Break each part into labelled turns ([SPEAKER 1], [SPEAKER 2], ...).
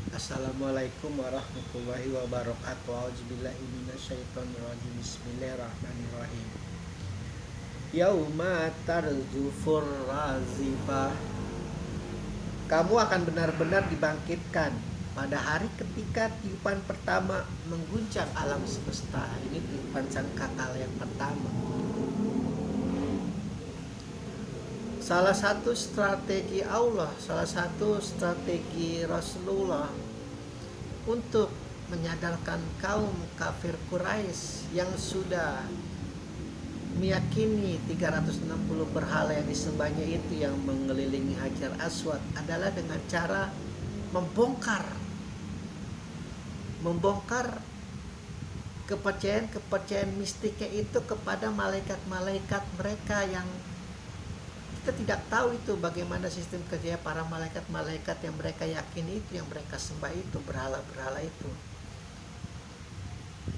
[SPEAKER 1] Assalamualaikum warahmatullahi wabarakatuh. Auzubillahi minasyaitonirrajim. Bismillahirrahmanirrahim. Yauma tarjufur razifah. Kamu akan benar-benar dibangkitkan pada hari ketika tiupan pertama mengguncang alam semesta. Ini tiupan sangkakala yang pertama. Salah satu strategi Allah, salah satu strategi Rasulullah untuk menyadarkan kaum kafir Quraisy yang sudah meyakini 360 berhala yang disembahnya itu yang mengelilingi Hajar Aswad adalah dengan cara membongkar kepercayaan mistiknya itu kepada malaikat-malaikat mereka yang kita tidak tahu itu bagaimana sistem kerja para malaikat-malaikat yang mereka yakini itu, yang mereka sembah itu, berhala-berhala itu.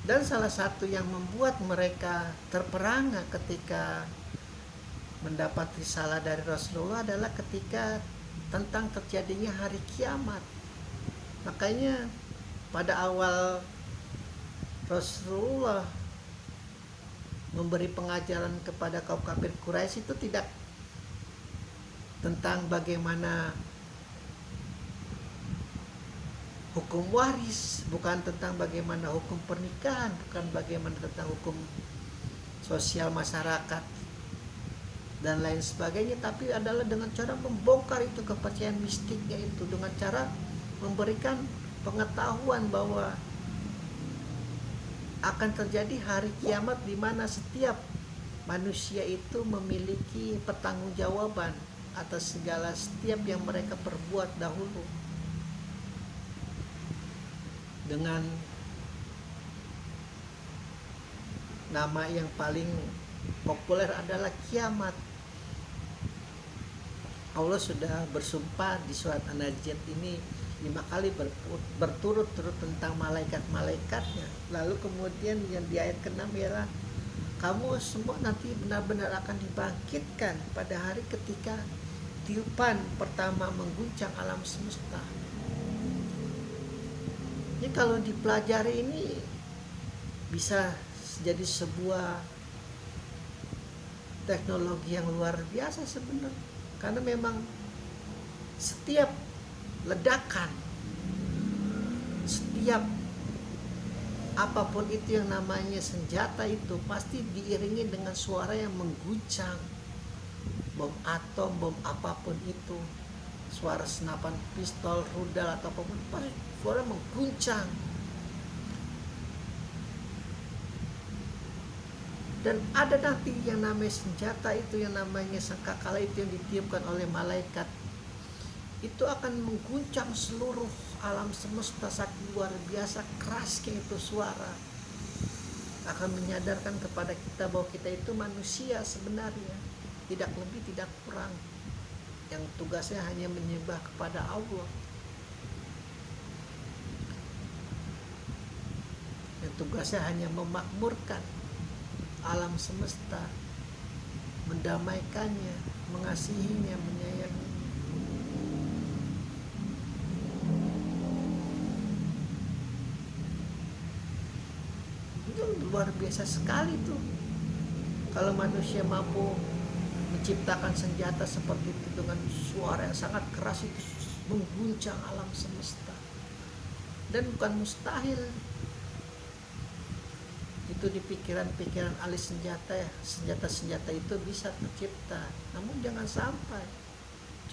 [SPEAKER 1] Dan salah satu yang membuat mereka terperangah ketika mendapat risalah dari Rasulullah adalah ketika tentang terjadinya hari kiamat. Makanya pada awal Rasulullah memberi pengajaran kepada kaum kafir Quraisy itu tidak tentang bagaimana hukum waris, bukan tentang bagaimana hukum pernikahan, bukan bagaimana tentang hukum sosial masyarakat dan lain sebagainya, tapi adalah dengan cara membongkar itu kepercayaan mistiknya itu, dengan cara memberikan pengetahuan bahwa akan terjadi hari kiamat di mana setiap manusia itu memiliki pertanggungjawaban atas segala setiap yang mereka perbuat dahulu. Dengan nama yang paling populer adalah kiamat. Allah sudah bersumpah di surat An-Najm ini 5 kali berturut-turut tentang malaikat-malaikatnya. Lalu kemudian yang di ayat ke-6 ialah kamu semua nanti benar-benar akan dibangkitkan pada hari ketika tiupan pertama mengguncang alam semesta. Ini kalau dipelajari ini bisa jadi sebuah teknologi yang luar biasa sebenarnya. Karena memang setiap ledakan, setiap apapun itu yang namanya senjata itu pasti diiringi dengan suara yang mengguncang. Bom atom, bom apapun itu, suara senapan pistol, rudal atau apapun, pasti suara mengguncang. Dan ada nanti yang namanya senjata itu, yang namanya sangkakala itu yang ditiupkan oleh malaikat, itu akan mengguncang seluruh alam semesta, saking luar biasa kerasnya itu suara. Akan menyadarkan kepada kita bahwa kita itu manusia sebenarnya, tidak lebih tidak kurang, yang tugasnya hanya menyembah kepada Allah, yang tugasnya hanya memakmurkan alam semesta, mendamaikannya, mengasihinya, menyayanginya. Itu luar biasa sekali tuh kalau manusia mampu menciptakan senjata seperti itu dengan suara yang sangat keras, itu mengguncang alam semesta. Dan bukan mustahil itu di pikiran-pikiran ahli senjata ya, senjata-senjata itu bisa tercipta. Namun jangan sampai,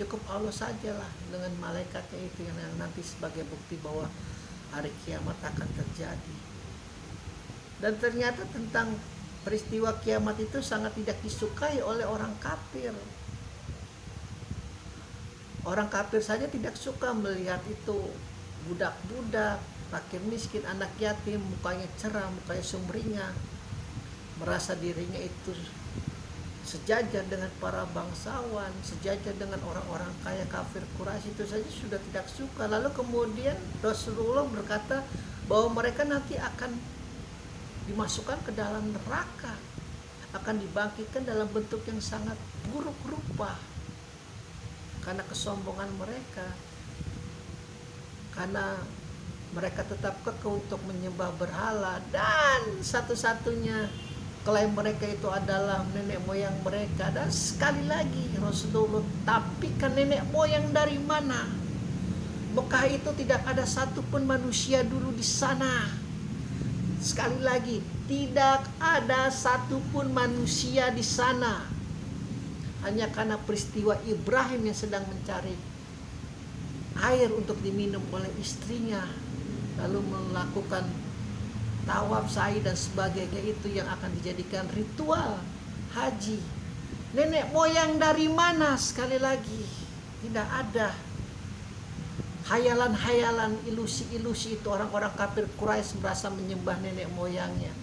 [SPEAKER 1] cukup Allah sajalah dengan malaikatnya itu yang nanti sebagai bukti bahwa hari kiamat akan terjadi. Dan ternyata tentang peristiwa kiamat itu sangat tidak disukai oleh orang kafir. Orang kafir saja tidak suka melihat itu budak-budak, fakir miskin, anak yatim, mukanya cerah, mukanya sumringah, merasa dirinya itu sejajar dengan para bangsawan, sejajar dengan orang-orang kaya kafir Quraisy, itu saja sudah tidak suka. Lalu kemudian Rasulullah berkata bahwa mereka nanti akan dimasukkan ke dalam neraka, akan dibangkitkan dalam bentuk yang sangat buruk rupa karena kesombongan mereka, karena mereka tetap kekeh untuk menyembah berhala, dan satu-satunya klaim mereka itu adalah nenek moyang mereka. Dan sekali lagi Rasulullah, tapi kan nenek moyang dari mana? Mekah itu tidak ada satupun manusia dulu di sana. Sekali lagi, tidak ada satupun manusia di sana. Hanya karena peristiwa Ibrahim yang sedang mencari air untuk diminum oleh istrinya, lalu melakukan tawaf, sa'i dan sebagainya, itu yang akan dijadikan ritual haji. Nenek moyang dari mana? Sekali lagi, tidak ada. Hayalan-hayalan, ilusi-ilusi itu orang-orang kafir Quraisy merasa menyembah nenek moyangnya.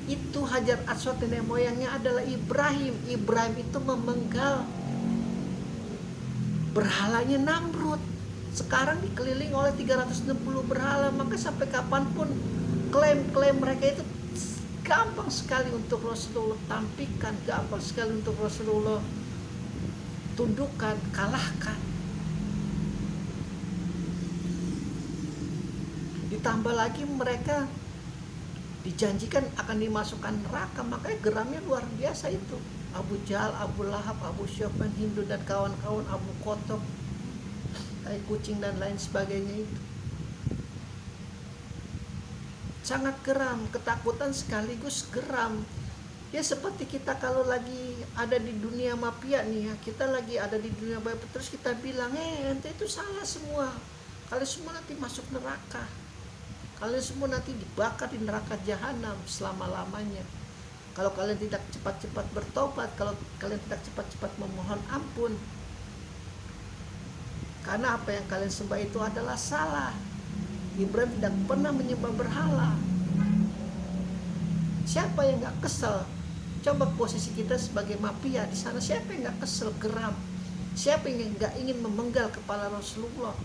[SPEAKER 1] Itu Hajar Aswad, nenek moyangnya adalah Ibrahim. Ibrahim itu memenggal berhalanya Namrud. Sekarang dikeliling oleh 360 berhala. Maka sampai kapanpun klaim-klaim mereka itu gampang sekali untuk Rasulullah tampilkan, gampang sekali untuk Rasulullah tundukkan, kalahkan. Ditambah lagi mereka dijanjikan akan dimasukkan neraka, makanya geramnya luar biasa itu. Abu Jahal, Abu Lahab, Abu Sufyan, Hindu dan kawan-kawan, Abu Kotok, tai kucing dan lain sebagainya itu. Sangat geram, ketakutan sekaligus geram. Ya seperti kita kalau lagi ada di dunia mafia nih ya, kita lagi ada di dunia baik, terus kita bilang, ente itu salah semua, kalian semua nanti masuk neraka, kalian semua nanti dibakar di neraka jahanam selama-lamanya. Kalau kalian tidak cepat-cepat bertobat, kalau kalian tidak cepat-cepat memohon ampun, karena apa yang kalian sembah itu adalah salah. Ibrahim tidak pernah menyembah berhala. Siapa yang gak kesel? Coba posisi kita sebagai mafia di sana, siapa yang gak kesel, geram? Siapa yang gak ingin memenggal kepala Rasulullah,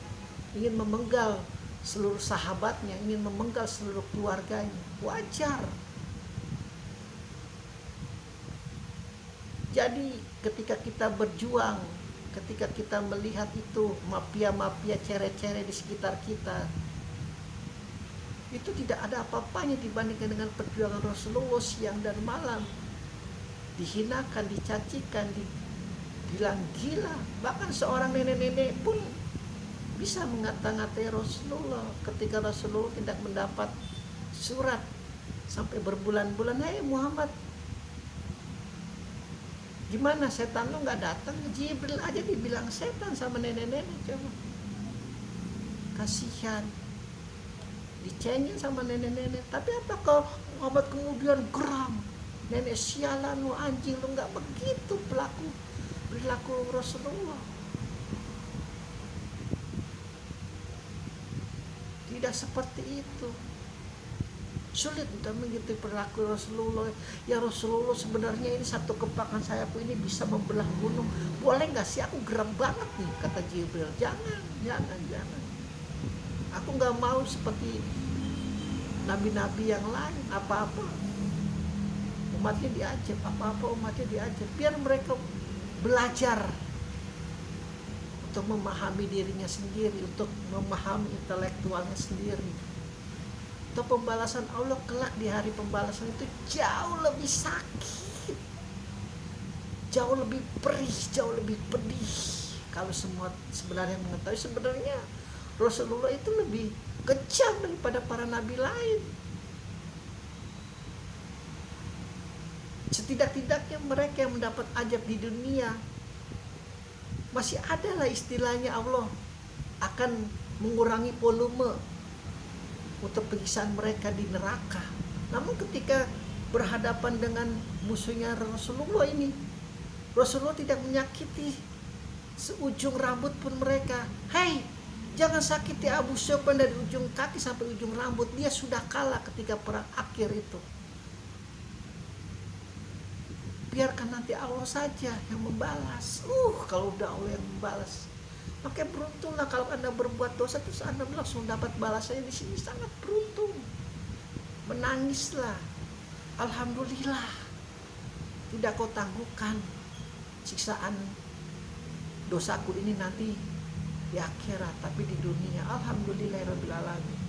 [SPEAKER 1] ingin memenggal seluruh sahabatnya, ingin memenggal seluruh keluarganya? Wajar. Jadi ketika kita berjuang, ketika kita melihat itu mafia-mafia cere-cere di sekitar kita, itu tidak ada apa-apanya dibandingkan dengan perjuangan Rasulullah siang dan malam. Dihinakan, dicacikan, dibilang gila. Bahkan seorang nenek-nenek pun bisa mengata-ngatai Rasulullah ketika Rasulullah tidak mendapat surat sampai berbulan-bulan. Hei Muhammad, gimana setan lo gak datang? Jibril aja dibilang setan sama nenek-nenek. Coba, kasihan, dicengin sama nenek-nenek. Tapi apa kalau Muhammad kemudian geram, nenek sialan lo, anjing lo, gak begitu perilaku Rasulullah. Tidak seperti itu. Sulit untuk mengikuti perilaku Rasulullah. Ya Rasulullah, sebenarnya ini satu kepakan sayapku ini bisa membelah gunung. Boleh gak sih? Aku geram banget nih, kata Jibril. Jangan. Aku gak mau seperti nabi-nabi yang lain. Apa-apa umatnya diajar, biar mereka belajar untuk memahami dirinya sendiri, untuk memahami intelektualnya sendiri. Atau pembalasan Allah kelak di hari pembalasan itu jauh lebih sakit, jauh lebih perih, jauh lebih pedih. Kalau semua sebenarnya mengetahui, sebenarnya Rasulullah itu lebih kejam daripada para nabi lain. Setidak-tidaknya mereka yang mendapat ajab di dunia, masih ada lah istilahnya, Allah akan mengurangi volume untuk penyiksaan mereka di neraka. Namun ketika berhadapan dengan musuhnya Rasulullah ini, Rasulullah tidak menyakiti seujung rambut pun mereka. Hei, jangan sakiti Abu Sufyan dari ujung kaki sampai ujung rambut. Dia sudah kalah ketika perang akhir itu. Biarkan nanti Allah saja yang membalas. Kalau udah Allah yang membalas, maka beruntunglah kalau Anda berbuat dosa terus Anda langsung dapat balasannya di sini. Sangat beruntung. Menangislah. Alhamdulillah, tidak kau tangguhkan siksaan dosaku ini nanti di akhirat, tapi di dunia alhamdulillahirabbil alamin.